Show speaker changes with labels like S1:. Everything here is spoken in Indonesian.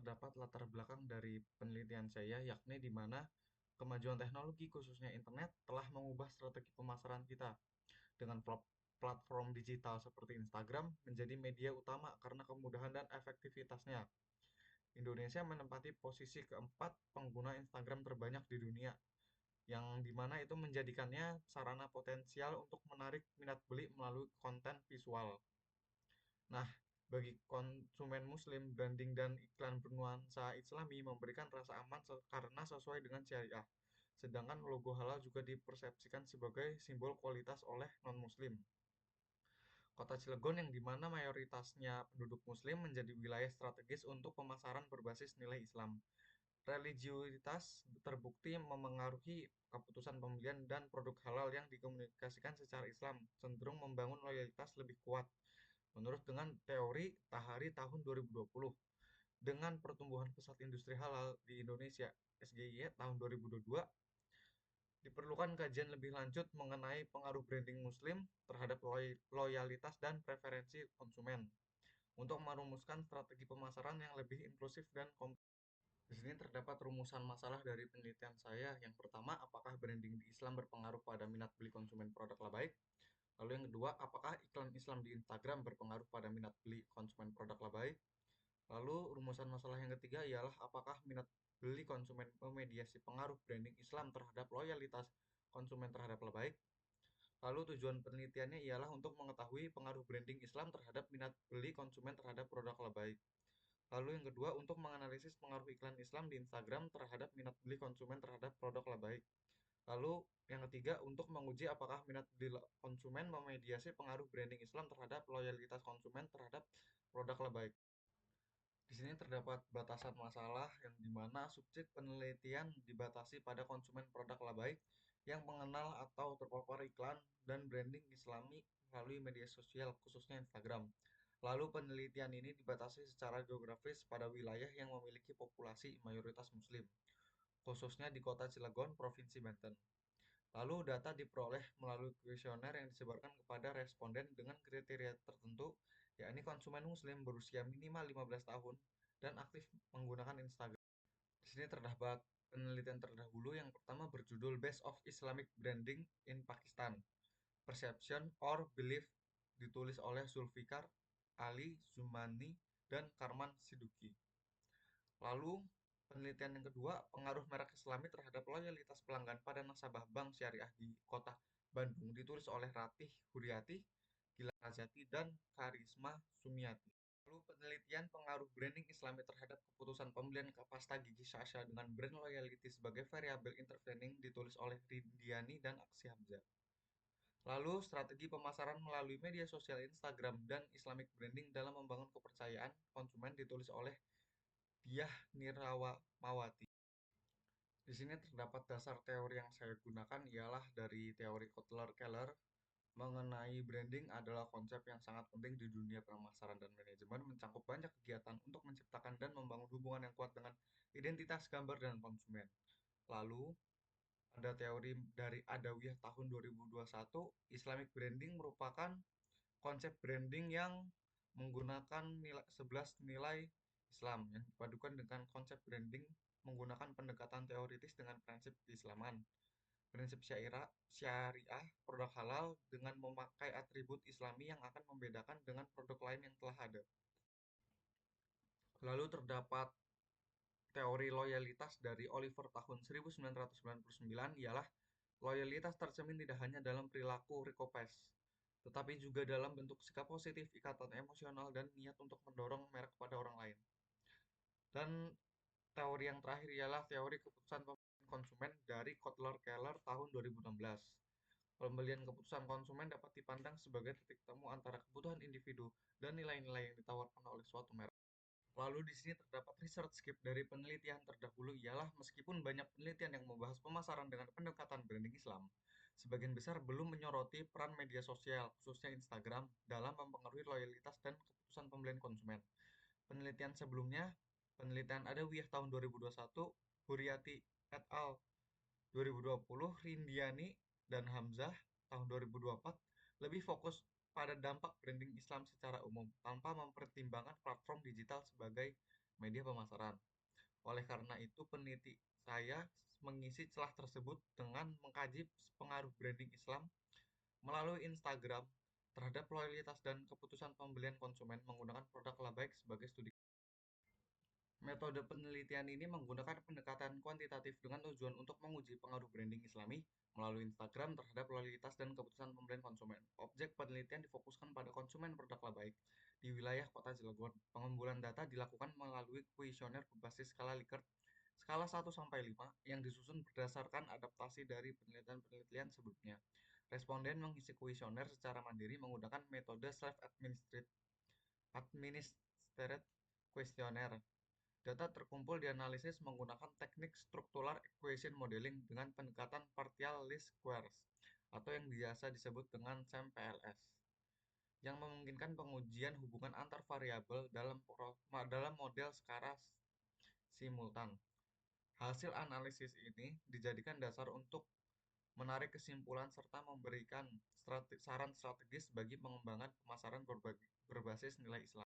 S1: terdapat latar belakang dari penelitian saya, yakni di mana kemajuan teknologi, khususnya internet, telah mengubah strategi pemasaran kita dengan platform digital seperti Instagram menjadi media utama karena kemudahan dan efektivitasnya. Indonesia menempati posisi keempat pengguna Instagram terbanyak di dunia, yang dimana itu menjadikannya sarana potensial untuk menarik minat beli melalui konten visual. Nah, bagi konsumen muslim, branding dan iklan bernuansa islami memberikan rasa aman karena sesuai dengan syariah. Sedangkan logo halal juga dipersepsikan sebagai simbol kualitas oleh non-muslim. Kota Cilegon yang dimana mayoritasnya penduduk muslim menjadi wilayah strategis untuk pemasaran berbasis nilai Islam. Religiusitas terbukti memengaruhi keputusan pembelian dan produk halal yang dikomunikasikan secara Islam cenderung membangun loyalitas lebih kuat. Menurut dengan teori Tahari tahun 2020, dengan pertumbuhan pesat industri halal di Indonesia (SGY) tahun 2022, diperlukan kajian lebih lanjut mengenai pengaruh branding Muslim terhadap loyalitas dan preferensi konsumen untuk merumuskan strategi pemasaran yang lebih inklusif dan kompleks. Di sini terdapat rumusan masalah dari penelitian saya. Yang pertama, apakah branding di Islam berpengaruh pada minat beli konsumen produk labaik? Lalu yang kedua, apakah iklan Islam di Instagram berpengaruh pada minat beli konsumen produk labaik? Lalu rumusan masalah yang ketiga ialah apakah minat beli konsumen memediasi pengaruh branding Islam terhadap loyalitas konsumen terhadap labaik? Lalu tujuan penelitiannya ialah untuk mengetahui pengaruh branding Islam terhadap minat beli konsumen terhadap produk labaik. Lalu yang kedua, untuk menganalisis pengaruh iklan Islam di Instagram terhadap minat beli konsumen terhadap produk labaik. Lalu yang ketiga, untuk menguji apakah minat beli konsumen memediasi pengaruh branding Islam terhadap loyalitas konsumen terhadap produk labaik. Di sini terdapat batasan masalah yang dimana subjek penelitian dibatasi pada konsumen produk labaik yang mengenal atau terpapar iklan dan branding Islami melalui media sosial, khususnya Instagram. Lalu penelitian ini dibatasi secara geografis pada wilayah yang memiliki populasi mayoritas Muslim, khususnya di kota Cilegon, Provinsi Banten. Lalu data diperoleh melalui kuesioner yang disebarkan kepada responden dengan kriteria tertentu, yakni konsumen muslim berusia minimal 15 tahun dan aktif menggunakan Instagram. Di sini terdapat penelitian terdahulu yang pertama berjudul Base of Islamic Branding in Pakistan, Perception or Belief, ditulis oleh Zulfikar Ali Zumani dan Karman Siduki. Lalu, penelitian yang kedua, pengaruh merek Islami terhadap loyalitas pelanggan pada nasabah bank syariah di kota Bandung, ditulis oleh Ratih Huriati, Gilang Rajati, dan Karisma Sumiati. Lalu, penelitian pengaruh branding Islami terhadap keputusan pembelian pasta gigi Sasha dengan brand loyalty sebagai variabel intervening, ditulis oleh Rindiani dan Aksi Hamzah. Lalu, strategi pemasaran melalui media sosial Instagram dan Islamic branding dalam membangun kepercayaan konsumen, ditulis oleh Diah Nirawamawati. Di sini terdapat dasar teori yang saya gunakan ialah dari teori Kotler-Keller mengenai branding adalah konsep yang sangat penting di dunia pemasaran dan manajemen, mencakup banyak kegiatan untuk menciptakan dan membangun hubungan yang kuat dengan identitas gambar dan konsumen. Lalu, ada teori dari Adawiyah tahun 2021, Islamic branding merupakan konsep branding yang menggunakan 11 nilai Islam yang dipadukan dengan konsep branding menggunakan pendekatan teoritis dengan prinsip keislaman, prinsip syariah, produk halal dengan memakai atribut Islami yang akan membedakan dengan produk lain yang telah ada. Lalu terdapat teori loyalitas dari Oliver tahun 1999 ialah loyalitas tercermin tidak hanya dalam perilaku Ricopes, tetapi juga dalam bentuk sikap positif, ikatan emosional, dan niat untuk mendorong merek pada orang lain. Dan teori yang terakhir ialah teori keputusan pembelian konsumen dari Kotler-Keller tahun 2016. Pembelian keputusan konsumen dapat dipandang sebagai titik temu antara kebutuhan individu dan nilai-nilai yang ditawarkan oleh suatu merek. Lalu di sini terdapat research skip dari penelitian terdahulu ialah meskipun banyak penelitian yang membahas pemasaran dengan pendekatan branding Islam, sebagian besar belum menyoroti peran media sosial, khususnya Instagram, dalam mempengaruhi loyalitas dan keputusan pembelian konsumen. Penelitian sebelumnya, penelitian Adawiyah tahun 2021, Huriati et al. 2020, Rindiani dan Hamzah tahun 2024 lebih fokus pada dampak branding Islam secara umum tanpa mempertimbangkan platform digital sebagai media pemasaran. Oleh karena itu, peneliti saya mengisi celah tersebut dengan mengkaji pengaruh branding Islam melalui Instagram terhadap loyalitas dan keputusan pembelian konsumen menggunakan produk Labaik sebagai studi. Metode penelitian ini menggunakan pendekatan kuantitatif dengan tujuan untuk menguji pengaruh branding Islami melalui Instagram terhadap loyalitas dan keputusan pembelian konsumen. Objek penelitian difokuskan pada konsumen produk Labaik di wilayah Kota Cilegon. Pengumpulan data dilakukan melalui kuesioner berbasis skala Likert skala 1 sampai 5 yang disusun berdasarkan adaptasi dari penelitian-penelitian sebelumnya. Responden mengisi kuesioner secara mandiri menggunakan metode self-administered questionnaire. Data terkumpul dianalisis menggunakan teknik Structural Equation Modeling dengan pendekatan partial least squares atau yang biasa disebut dengan SAM-PLS, yang memungkinkan pengujian hubungan antar variabel dalam model skala simultan. Hasil analisis ini dijadikan dasar untuk menarik kesimpulan serta memberikan saran strategis bagi pengembangan pemasaran berbasis nilai Islam.